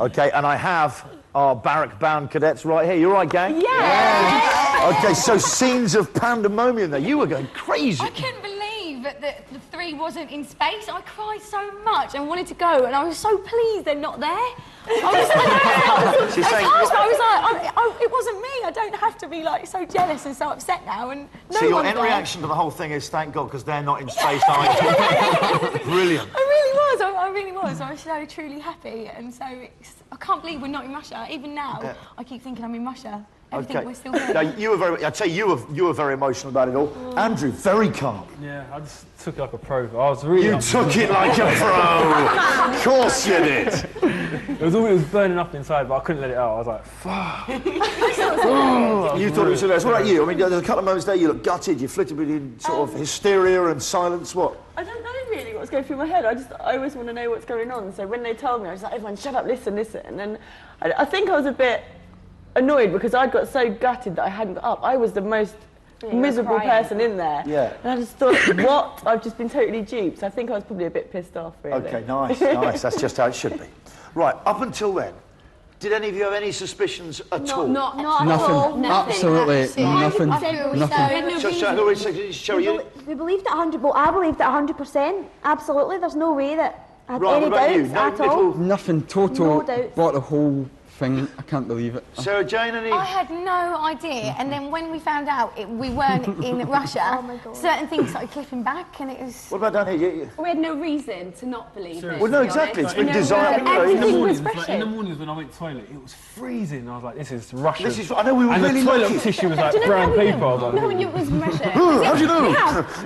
Okay, and I have our barrack-bound cadets right here. You all right, gang? Yeah! Okay, so scenes of pandemonium there. You were going crazy. I couldn't believe that the three wasn't in space. I cried so much and wanted to go, and I was so pleased they're not there. I was like, it wasn't me. I don't have to be like so jealous and so upset now. And so your end reaction to the whole thing is thank God because they're not in space either. Brilliant. I really was. I was so truly happy, and so I can't believe we're not in Russia. Even now, I keep thinking I'm in Russia. I think we're still here. Now, you were very. I'd say you were very emotional about it all. Andrew, very calm. Yeah, I just took it like a pro. I was really. You took it like a pro. Of course you did. It was burning up inside, but I couldn't let it out. I was like, fuck. You thought it was hilarious. What about you? I mean, there's a couple of moments there you look gutted. You flitted between sort of hysteria and silence. What? I don't know really what's going through my head. I always want to know what's going on. So when they told me, I was like, everyone, shut up, listen. And I think I was a bit annoyed because I'd got so gutted that I hadn't got up. I was the most miserable person in there. Yeah. And I just thought, what? I've just been totally duped. So I think I was probably a bit pissed off, really. Okay, nice, nice. That's just how it should be. Right, up until then, did any of you have any suspicions at all? Not Nothing. Absolutely nothing. Sherry, We believed it 100%. Well, I believed it 100%. Absolutely. There's no way that I had Right, any what about you? doubts No at all. Nothing. Total. No doubts. Bought the whole thing. I can't believe it. Sarah Jane, any? I had no idea, and then when we found out we weren't in Russia, certain things started clipping back, and it was. What about down here? We had no reason to not believe it. Well, no, exactly. It's been designed. In the mornings when I went to the toilet, it was freezing. I was like, this is Russian. This is. I know we were and really the toilet lucky. tissue was like brown paper. I was like, No, it was Russia. How do you know?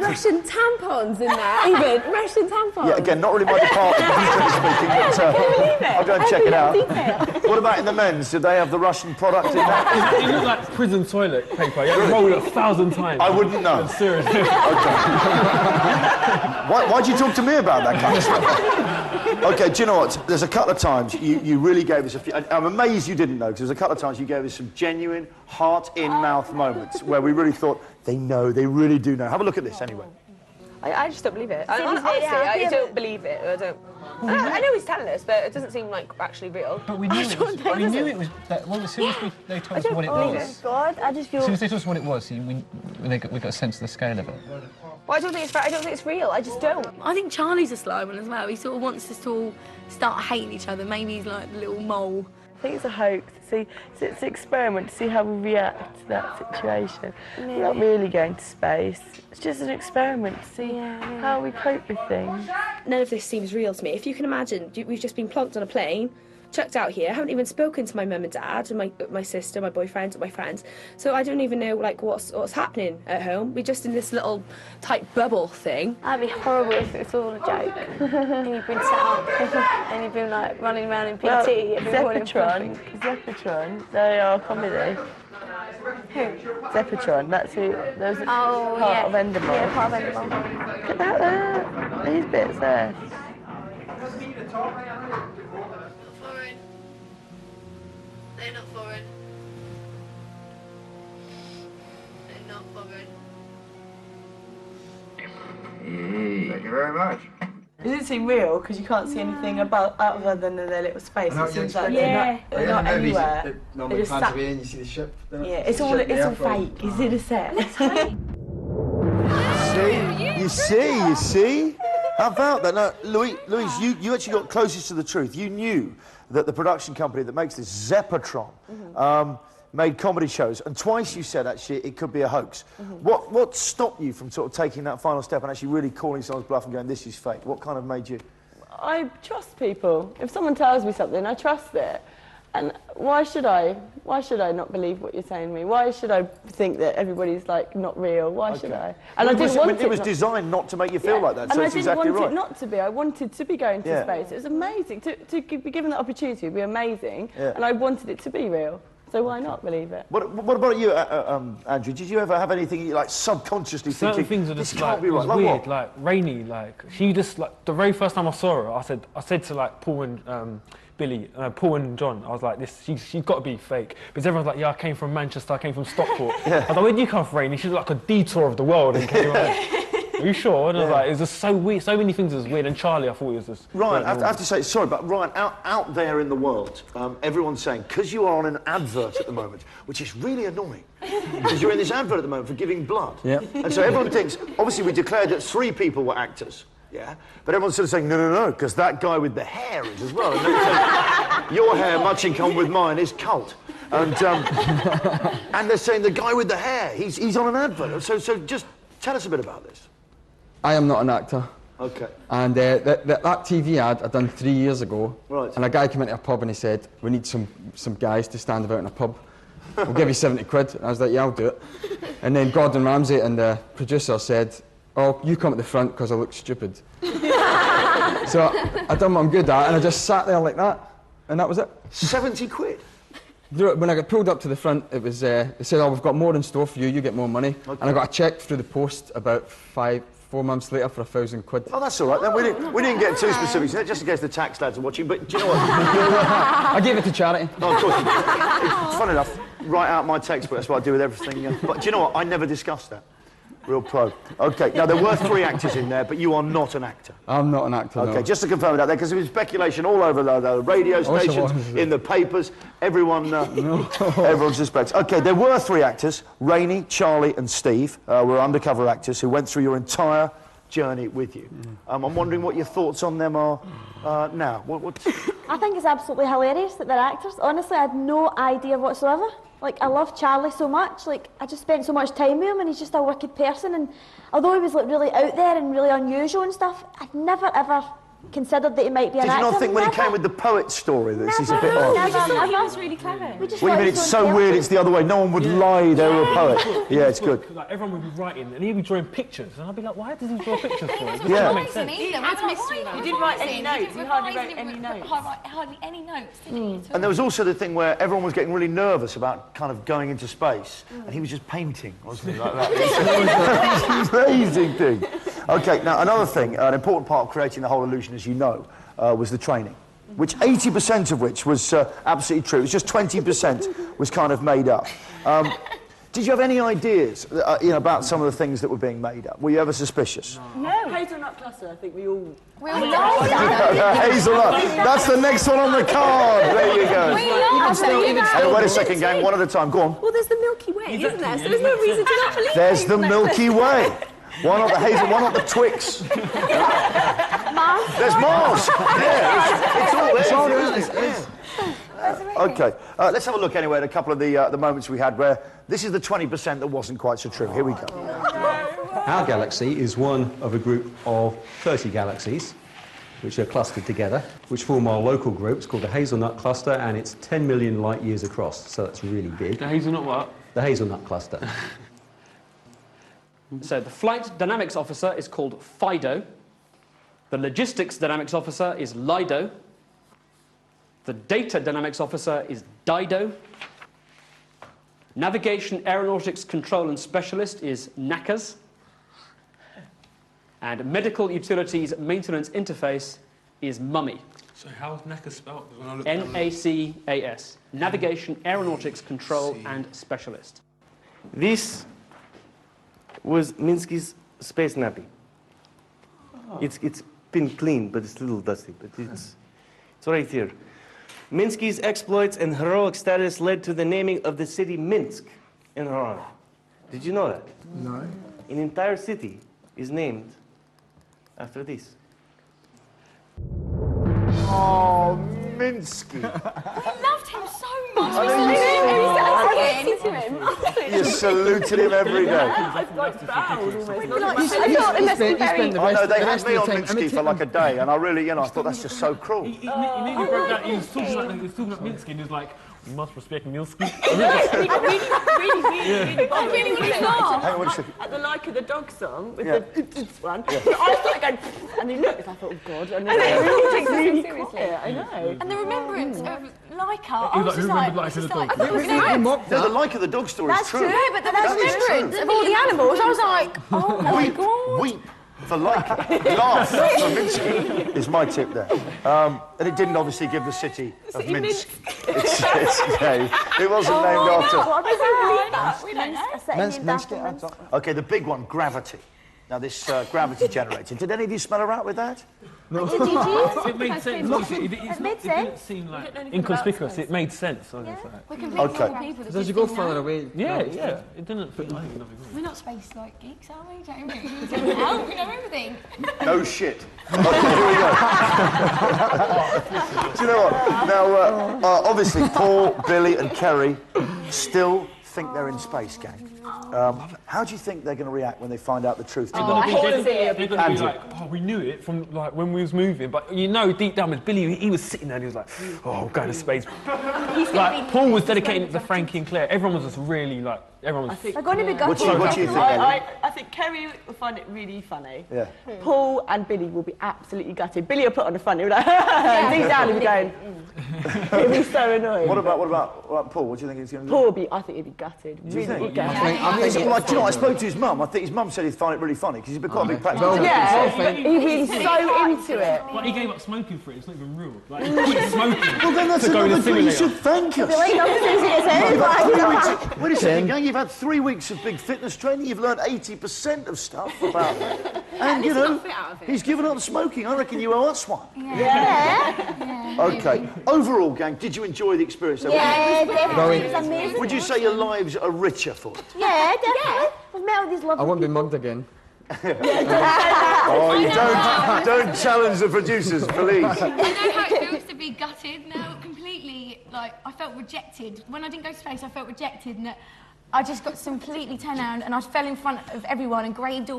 Russian tampons in there, even. Russian tampons. Yeah, again, not really my department, speaking, but I'll go and check it out. What about in the men's? Did they have the Russian product in that? It looked like prison toilet paper. You had to roll it 1,000 times. I wouldn't know. Seriously. Why'd you talk to me about that kind of stuff? Okay, do you know what? There's a couple of times you really gave us a few... I'm amazed you didn't know, because there's a couple of times you gave us some genuine heart-in-mouth moments where we really thought, they know, they really do know. Have a look at this, anyway. I just don't believe it. Honestly, I don't believe it. I know he's telling us, but it doesn't seem like actually real. But we knew it was. We knew it was. As soon as they told us what it was. God, I just feel. As soon as they told us what it was, we got a sense of the scale of it. Well, I don't think it's real. I just don't. I think Charlie's a sly one as well. He sort of wants us to all start hating each other. Maybe he's like the little mole. I think it's a hoax. It's an experiment to see how we react to that situation. We're not really going to space. It's just an experiment to see how we cope with things. None of this seems real to me. If you can imagine, we've just been plonked on a plane, chucked out here. I haven't even spoken to my mum and dad, and my sister, my boyfriend, and my friends. So I don't even know like what's happening at home. We're just in this little tight bubble thing. That'd be horrible if it's all a joke. And you've been set up and you've been like running around in PT. Well, Zeppotron, they are comedy. Who? Zeppotron, that's who. Those are part of Endemol. Yeah, part of Endemol. Look at that there. These bits there. Foreign. They're not foreign. They're not foreign. Thank you very much. It doesn't seem real because you can't see anything about other than their little space. It seems like they're not anywhere. Normally just plans to be in, you see the ship. Yeah, it's all fake. It's in a set. You see? How about that? Now, Louise, you actually got closest to the truth. You knew that the production company that makes this, Zeppotron, made comedy shows, and twice you said, actually, it could be a hoax. What stopped you from sort of taking that final step and actually really calling someone's bluff and going, this is fake? What kind of made you... I trust people. If someone tells me something, I trust it. And why should I not believe what you're saying to me? Why should I think that everybody's, like, not real? Why should I? And I didn't want it. It was designed not to make you feel like that, so it's exactly right. And I didn't want it not to be. I wanted to be going to space. It was amazing. To be given that opportunity would be amazing. And I wanted it to be real. So why not believe it? What about you, Andrew? Did you ever have anything you like subconsciously certain thinking, things are just this like, can't be right? Like weird, what? like rainy, like she just like the very first time I saw her, I said to like Paul and Paul and John, I was like, she's got to be fake, because everyone's like, yeah, I came from Manchester, I came from Stockport. I was like, where'd you come from, Rainy? She's like a detour of the world and came Are you sure? And I was like, it was just so weird. So many things was weird. And Charlie, I thought he was just. Ryan, I have to say, sorry, but Ryan, out there in the world, everyone's saying, because you are on an advert at the moment, which is really annoying, because you're in this advert at the moment for giving blood. Yep. And so everyone thinks, obviously we declared that 3 people were actors, yeah? But everyone's sort of saying, no, because that guy with the hair is as well. And saying, your hair, much in common with mine, is cult. And, and they're saying the guy with the hair, he's on an advert. So just tell us a bit about this. I am not an actor. Okay. And that TV ad I done 3 years ago. Right. And a guy came into a pub and he said, we need some guys to stand about in a pub. We'll give you 70 quid. And I was like, yeah, I'll do it. And then Gordon Ramsay and the producer said, oh, you come at the front because I look stupid. So I done what I'm good at and I just sat there like that. And that was it. 70 quid? When I got pulled up to the front, it was, they said, oh, we've got more in store for you, you get more money. Okay. And I got a cheque through the post about 4 months later for 1,000 quid. Oh, that's all right. Then we didn't get too specific, just in case the tax lads are watching. But do you know what? I gave it to charity. No, of course you did. It's fun enough. Write out my textbook. That's what I do with everything. But do you know what? I never discussed that. Real pro. Okay, now there were 3 actors in there, but you are not an actor. I'm not an actor, Okay, no. just to confirm that there, because there was speculation all over the radio stations, in the papers, everyone suspects. Okay, there were 3 actors, Rainey, Charlie and Steve, were undercover actors who went through your entire journey with you. I'm wondering what your thoughts on them are now. I think it's absolutely hilarious that they're actors. Honestly, I had no idea whatsoever. Like, I love Charlie so much. Like, I just spent so much time with him and he's just a wicked person. And although he was like really out there and really unusual and stuff, I'd never ever considered that he might be an actor. Did you not think when he came with the poet story that this is a bit odd? Never. He was really clever. What do you mean it's so weird it's the other way? No one would lie they were a poet. Yeah, it's good. Like, everyone would be writing and he'd be drawing pictures and I'd be like, why does he draw pictures for? It Yeah. doesn't make sense. You didn't write any notes. You hardly wrote any notes. Hardly any notes, did he? And there was also the thing where everyone was getting really nervous about kind of going into space, and he was just painting, wasn't he? Like that. It was an amazing thing. Okay, now another thing, an important part of creating the whole illusion, as you know, was the training, which 80% of which was absolutely true. It was just 20% was kind of made up. Did you have any ideas about some of the things that were being made up? Were you ever suspicious? No. Hazelnut cluster, I think we all know. Hazelnut. That's the next one on the card. There you go. Hey, wait a second, gang. One at a time. Go on. Well, there's the Milky Way, isn't there? So there's no reason to not believe There's it. the Milky Way. Why not the Hazel? Why not the Twix? Mars. There's Mars. Yeah, it's all there, isn't it? Yeah. Okay, let's have a look anyway at a couple of the moments we had where this is the 20% that wasn't quite so true. Here we go. Our galaxy is one of a group of 30 galaxies which are clustered together, which form our local group. It's called the Hazelnut Cluster, and it's 10 million light years across, so that's really big. The Hazelnut what? The Hazelnut Cluster. So the Flight Dynamics Officer is called FIDO. The Logistics Dynamics Officer is LIDO. The Data Dynamics Officer is DIDO. Navigation, Aeronautics, Control and Specialist is NACAS. And Medical Utilities Maintenance Interface is MUMMY. So how's NACAS spelled? NACAS. Navigation, Aeronautics, Control and Specialist. This was Minsky's space nappy. It's been cleaned, but it's a little dusty, but it's right here. Minsky's exploits and heroic status led to the naming of the city Minsk in her honor. Did you know that? No. An entire city is named after this. Oh, Minsky. We loved him so much. You saluted him every day. I've got bowed almost. I know, they had me on Minsky for like a day, and I really, I thought that's just so cruel. He nearly broke down. He was talking about Minsky, and he was like, "We must respect Minsky." Really at the Like of the Dog song with the one. Yeah. I started going, and he looked, I thought, oh God, and then it really quiet. I know. And the remembrance of Laika, I was just like, The Like of the Dog story is true. That's true, but the remembrance of all the animals, I was like, oh my God. Weep for Laika. Laugh for Minsky is my tip there. And it didn't obviously give the city of Minsk. It wasn't named after. Minsky. Okay, the big one, gravity. Now, this gravity generator. Did any of you smell a rat with that? No. Did you? It made sense. It made didn't sense. seem like inconspicuous. It made sense. So yeah. We're completely different people. Does you go further away? Yeah. It didn't feel like nothing. We're not space like geeks, are we? Don't we? We know everything. No shit. Okay, here we go. Do you know what? Now, obviously, Paul, Billy, and Kerry still think they're in space, gang. How do you think they're going to react when they find out the truth? They're going to be like, oh, we knew it from like when we was moving, but you know, deep down with Billy, he was sitting there and he was like, oh, going to space. Like Paul was dedicating it to Frankie and Claire. Everyone was just really like, everyone was. They're going to be What do you think, I think Kerry will find it really funny. Yeah. Paul and Billy will be absolutely gutted. Billy will put on a front. He'll be like, deep down, he'll be going. He'll be so annoyed. What about Paul? What do you think he's going to do? Paul will be. I think he'd be gutted. Really gutted. Do you know, I spoke to his mum. I think his mum said he'd find it really funny because he's been quite a big practical. Yeah, he'd be so into it. Well, he gave up smoking for it. It's not even real. Like, he quit smoking. Well, then that's another thing. You should thank us. Wait a second, gang. You've had 3 weeks of big fitness training. You've learned 80% of stuff about it. And, you know, he's given up smoking. I reckon you owe us one. Yeah. Okay. Overall, gang, did you enjoy the experience? Yeah, definitely. It was amazing. Would you say your lives are richer for it? Yeah, definitely. We've met all these lovely I won't be mugged again. Oh, you don't challenge the producers, please. I know how it feels to be gutted now, completely, like, I felt rejected. When I didn't go to space, I felt rejected, and I just got completely turned around, and I fell in front of everyone and grazed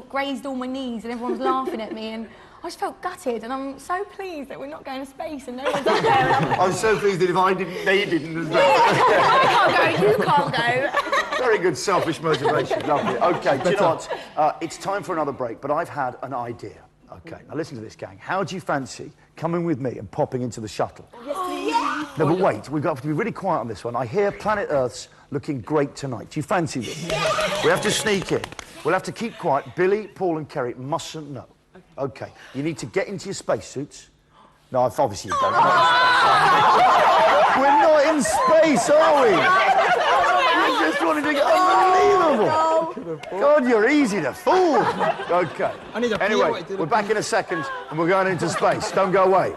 all my knees, and everyone was laughing at me, and I just felt gutted, and I'm so pleased that we're not going to space, and no one's up there. I'm so pleased that if I didn't, they didn't as well. I can't go, you can't go. Very good selfish motivation, lovely. Okay, do you know what? It's time for another break, but I've had an idea. Okay, now listen to this, gang. How do you fancy coming with me and popping into the shuttle? Yes. No, but wait, we've got to be really quiet on this one. I hear Planet Earth's looking great tonight. Do you fancy this? We have to sneak in. We'll have to keep quiet. Billy, Paul and Kerry mustn't know. Okay, you need to get into your spacesuits. No, obviously you don't. We're not in space, are we? You just wanted to get unbelievable. God, you're easy to fool. Okay. Anyway, we're back in a second and we're going into space. Don't go away.